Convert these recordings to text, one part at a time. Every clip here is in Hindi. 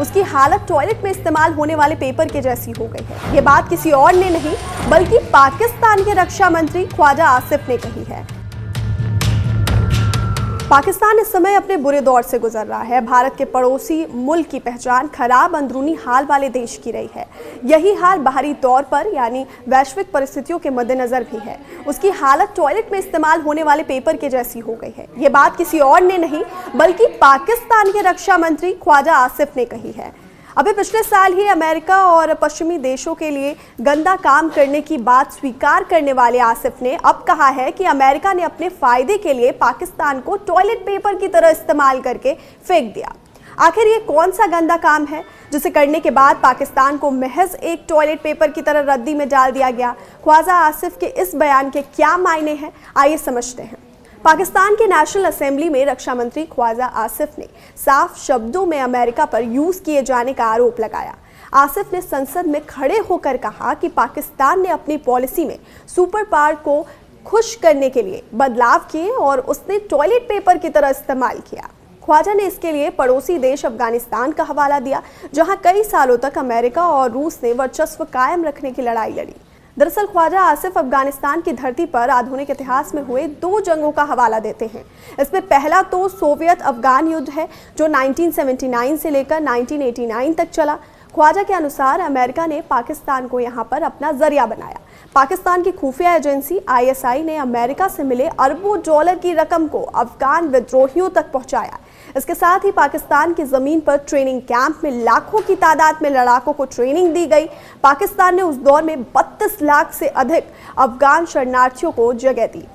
उसकी हालत टॉयलेट में इस्तेमाल होने वाले पेपर के जैसी हो गई है। ये बात किसी और ने नहीं बल्कि पाकिस्तान के रक्षा मंत्री ख्वाजा आसिफ ने कही है। पाकिस्तान इस समय अपने बुरे दौर से गुजर रहा है। भारत के पड़ोसी मुल्क की पहचान खराब अंदरूनी हाल वाले देश की रही है। यही हाल बाहरी तौर पर यानी वैश्विक परिस्थितियों के मद्देनजर भी है। उसकी हालत टॉयलेट में इस्तेमाल होने वाले पेपर के जैसी हो गई है। ये बात किसी और ने नहीं बल्कि पाकिस्तान के रक्षा मंत्री ख्वाजा आसिफ ने कही है। अभी पिछले साल ही अमेरिका और पश्चिमी देशों के लिए गंदा काम करने की बात स्वीकार करने वाले आसिफ ने अब कहा है कि अमेरिका ने अपने फायदे के लिए पाकिस्तान को टॉयलेट पेपर की तरह इस्तेमाल करके फेंक दिया। आखिर ये कौन सा गंदा काम है जिसे करने के बाद पाकिस्तान को महज एक टॉयलेट पेपर की तरह रद्दी में डाल दिया गया? ख्वाजा आसिफ के इस बयान के क्या मायने हैं, आइए समझते हैं। पाकिस्तान के नेशनल असेंबली में रक्षा मंत्री ख्वाजा आसिफ ने साफ शब्दों में अमेरिका पर यूज किए जाने का आरोप लगाया। आसिफ ने संसद में खड़े होकर कहा कि पाकिस्तान ने अपनी पॉलिसी में सुपर पावर को खुश करने के लिए बदलाव किए और उसने टॉयलेट पेपर की तरह इस्तेमाल किया। ख्वाजा ने इसके लिए पड़ोसी देश अफगानिस्तान का हवाला दिया, जहां कई सालों तक अमेरिका और रूस ने वर्चस्व कायम रखने की लड़ाई लड़ी। दरअसल ख्वाजा आसिफ अफगानिस्तान की धरती पर आधुनिक इतिहास में हुए 2 जंगों का हवाला देते हैं। इसमें पहला तो सोवियत अफगान युद्ध है जो 1979 से लेकर 1989 तक चला। ख्वाजा के अनुसार अमेरिका ने पाकिस्तान को यहाँ पर अपना जरिया बनाया। पाकिस्तान की खुफिया एजेंसी ISI ने अमेरिका से मिले अरबों डॉलर की रकम को अफगान विद्रोहियों तक पहुँचाया। इसके साथ ही पाकिस्तान की ज़मीन पर ट्रेनिंग कैंप में लाखों की तादाद में लड़ाकों को ट्रेनिंग दी गई। पाकिस्तान ने उस दौर में 32 लाख से अधिक अफगान शरणार्थियों को जगह दी।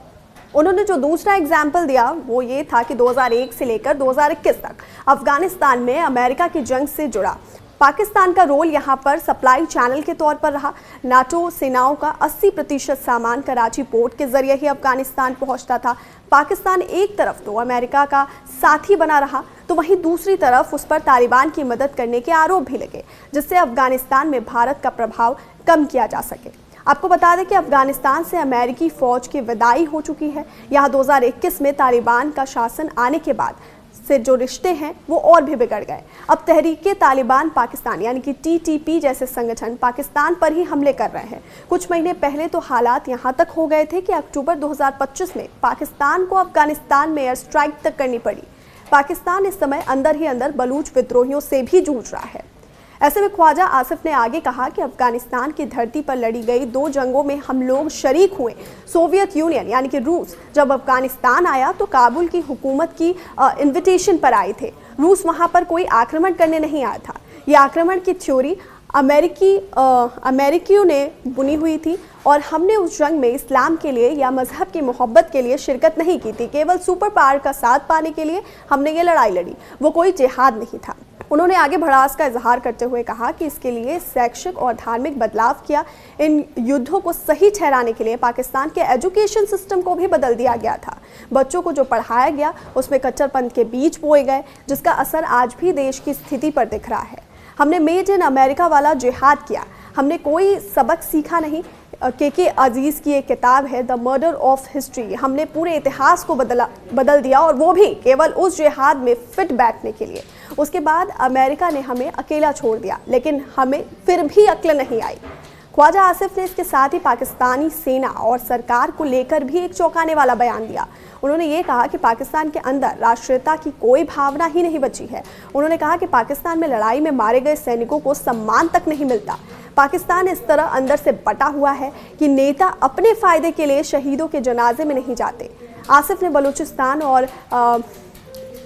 उन्होंने जो दूसरा एग्जाम्पल दिया वो ये था कि 2001 से लेकर 2021 तक अफगानिस्तान में अमेरिका की जंग से जुड़ा पाकिस्तान का रोल यहाँ पर सप्लाई चैनल के तौर पर रहा। नाटो सेनाओं का 80% सामान कराची पोर्ट के जरिए ही अफगानिस्तान पहुँचता था। पाकिस्तान एक तरफ तो अमेरिका का साथी बना रहा तो वहीं दूसरी तरफ उस पर तालिबान की मदद करने के आरोप भी लगे, जिससे अफगानिस्तान में भारत का प्रभाव कम किया जा सके। आपको बता दें कि अफगानिस्तान से अमेरिकी फौज की विदाई हो चुकी है। यहाँ 2021 में तालिबान का शासन आने के बाद से जो रिश्ते हैं वो और भी बिगड़ गए। अब तहरीके तालिबान पाकिस्तान यानी कि TTP जैसे संगठन पाकिस्तान पर ही हमले कर रहे हैं। कुछ महीने पहले तो हालात यहाँ तक हो गए थे कि अक्टूबर 2025 में पाकिस्तान को अफगानिस्तान में एयर स्ट्राइक तक करनी पड़ी। पाकिस्तान इस समय अंदर ही अंदर बलूच विद्रोहियों से भी जूझ रहा है। ऐसे में ख्वाजा आसिफ ने आगे कहा कि अफगानिस्तान की धरती पर लड़ी गई 2 जंगों में हम लोग शरीक हुए। सोवियत यूनियन यानी कि रूस जब अफगानिस्तान आया तो काबुल की हुकूमत की इन्विटेशन पर आए थे। रूस वहां पर कोई आक्रमण करने नहीं आया था। ये आक्रमण की थ्योरी अमेरिकियों ने बुनी हुई थी और हमने उस जंग में इस्लाम के लिए या मजहब की मोहब्बत के लिए शिरकत नहीं की थी। केवल सुपर पावर का साथ पाने के लिए हमने ये लड़ाई लड़ी, वो कोई जिहाद नहीं था। उन्होंने आगे भड़ास का इजहार करते हुए कहा कि इसके लिए शैक्षिक और धार्मिक बदलाव किया। इन युद्धों को सही ठहराने के लिए पाकिस्तान के एजुकेशन सिस्टम को भी बदल दिया गया था। बच्चों को जो पढ़ाया गया उसमें कट्टरपंथ के बीज बोए गए, जिसका असर आज भी देश की स्थिति पर दिख रहा है। हमने मेड इन अमेरिका वाला जिहाद किया, हमने कोई सबक सीखा नहीं। के अजीज़ की एक किताब है द मर्डर ऑफ हिस्ट्री। हमने पूरे इतिहास को बदल दिया और वो भी केवल उस जिहाद में फिट बैठने के लिए। उसके बाद अमेरिका ने हमें अकेला छोड़ दिया, लेकिन हमें फिर भी अक्ल नहीं आई। ख्वाजा आसिफ ने इसके साथ ही पाकिस्तानी सेना और सरकार को लेकर भी एक चौंकाने वाला बयान दिया। उन्होंने ये कहा कि पाकिस्तान के अंदर राष्ट्रीयता की कोई भावना ही नहीं बची है। उन्होंने कहा कि पाकिस्तान में लड़ाई में मारे गए सैनिकों को सम्मान तक नहीं मिलता। पाकिस्तान इस तरह अंदर से बटा हुआ है कि नेता अपने फायदे के लिए शहीदों के जनाजे में नहीं जाते। आसिफ ने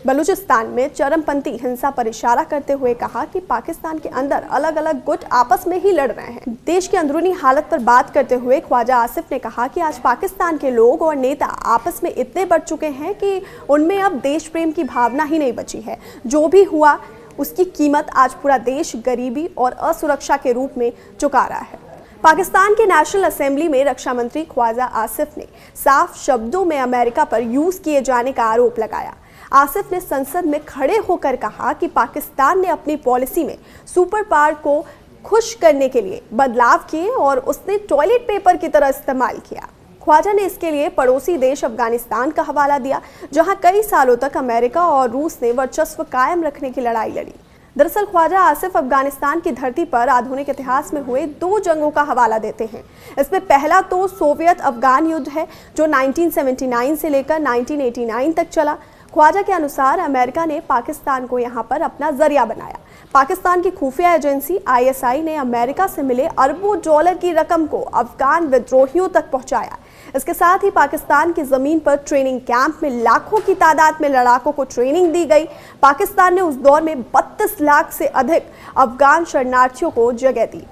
बलूचिस्तान में चरमपंथी हिंसा पर इशारा करते हुए कहा कि पाकिस्तान के अंदर अलग अलग गुट आपस में ही लड़ रहे हैं। देश की अंदरूनी हालत पर बात करते हुए ख्वाजा आसिफ ने कहा कि आज पाकिस्तान के लोग और नेता आपस में इतने बढ़ चुके हैं कि उनमें अब देश प्रेम की भावना ही नहीं बची है। जो भी हुआ उसकी कीमत आज पूरा देश गरीबी और असुरक्षा के रूप में चुका रहा है। पाकिस्तान के नेशनल असेंबली में रक्षा मंत्री ख्वाजा आसिफ ने साफ शब्दों में अमेरिका पर यूज किए जाने का आरोप लगाया। आसिफ ने संसद में खड़े होकर कहा कि पाकिस्तान ने अपनी पॉलिसी में सुपर पावर को खुश करने के लिए बदलाव किए और उसने टॉयलेट पेपर की तरह इस्तेमाल किया। ख्वाजा ने इसके लिए पड़ोसी देश अफगानिस्तान का हवाला दिया, जहां कई सालों तक अमेरिका और रूस ने वर्चस्व कायम रखने की लड़ाई लड़ी। दरअसल ख्वाजा आसिफ अफगानिस्तान की धरती पर आधुनिक इतिहास में हुए 2 जंगों का हवाला देते हैं। इसमें पहला तो सोवियत अफगान युद्ध है जो 1979 से लेकर 1989 तक चला। ख्वाजा के अनुसार अमेरिका ने पाकिस्तान को यहाँ पर अपना जरिया बनाया। पाकिस्तान की खुफिया एजेंसी ISI ने अमेरिका से मिले अरबों डॉलर की रकम को अफगान विद्रोहियों तक पहुंचाया। इसके साथ ही पाकिस्तान की जमीन पर ट्रेनिंग कैंप में लाखों की तादाद में लड़ाकों को ट्रेनिंग दी गई। पाकिस्तान ने उस दौर में 32 लाख से अधिक अफगान शरणार्थियों को जगह दी।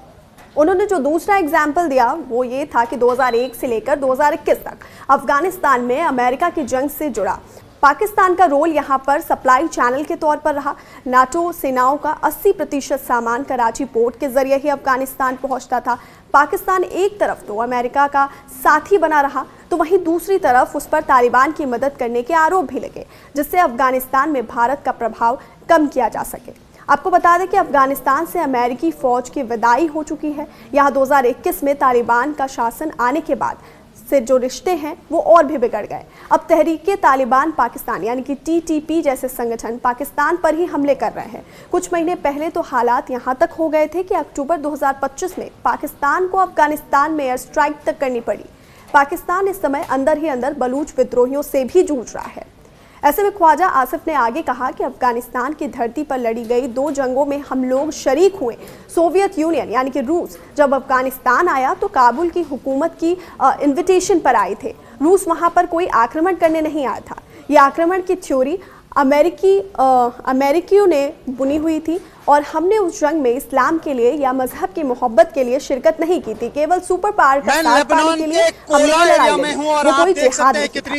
उन्होंने जो दूसरा एग्जाम्पल दिया वो ये था कि 2001 से लेकर 2021 तक अफगानिस्तान में अमेरिका की जंग से जुड़ा पाकिस्तान का रोल यहाँ पर सप्लाई चैनल के तौर पर रहा। नाटो सेनाओं का 80% सामान कराची पोर्ट के जरिए ही अफगानिस्तान पहुँचता था। पाकिस्तान एक तरफ तो अमेरिका का साथी बना रहा तो वहीं दूसरी तरफ उस पर तालिबान की मदद करने के आरोप भी लगे, जिससे अफगानिस्तान में भारत का प्रभाव कम किया जा सके। आपको बता दें कि अफगानिस्तान से अमेरिकी फौज की विदाई हो चुकी है। यहाँ 2021 में तालिबान का शासन आने के बाद से जो रिश्ते हैं वो और भी बिगड़ गए। अब तहरीके तालिबान पाकिस्तान यानी कि TTP जैसे संगठन पाकिस्तान पर ही हमले कर रहे हैं। कुछ महीने पहले तो हालात यहाँ तक हो गए थे कि अक्टूबर 2025 में पाकिस्तान को अफगानिस्तान में एयर स्ट्राइक तक करनी पड़ी। पाकिस्तान इस समय अंदर ही अंदर बलूच विद्रोहियों से भी जूझ रहा है। ऐसे में ख्वाजा आसिफ ने आगे कहा कि अफगानिस्तान की धरती पर लड़ी गई 2 जंगों में हम लोग शरीक हुए। सोवियत यूनियन यानी कि रूस जब अफगानिस्तान आया तो काबुल की हुकूमत की इनविटेशन पर आए थे। रूस वहां पर कोई आक्रमण करने नहीं आया था। ये आक्रमण की थ्योरी अमेरिकियों ने बुनी हुई थी और हमने उस जंग में इस्लाम के लिए या मजहब की मोहब्बत के लिए शिरकत नहीं की थी। केवल सुपर पावर का साथ पाने के लिए हमने लड़ाई लड़ी। वो कोई जिहाद नहीं था।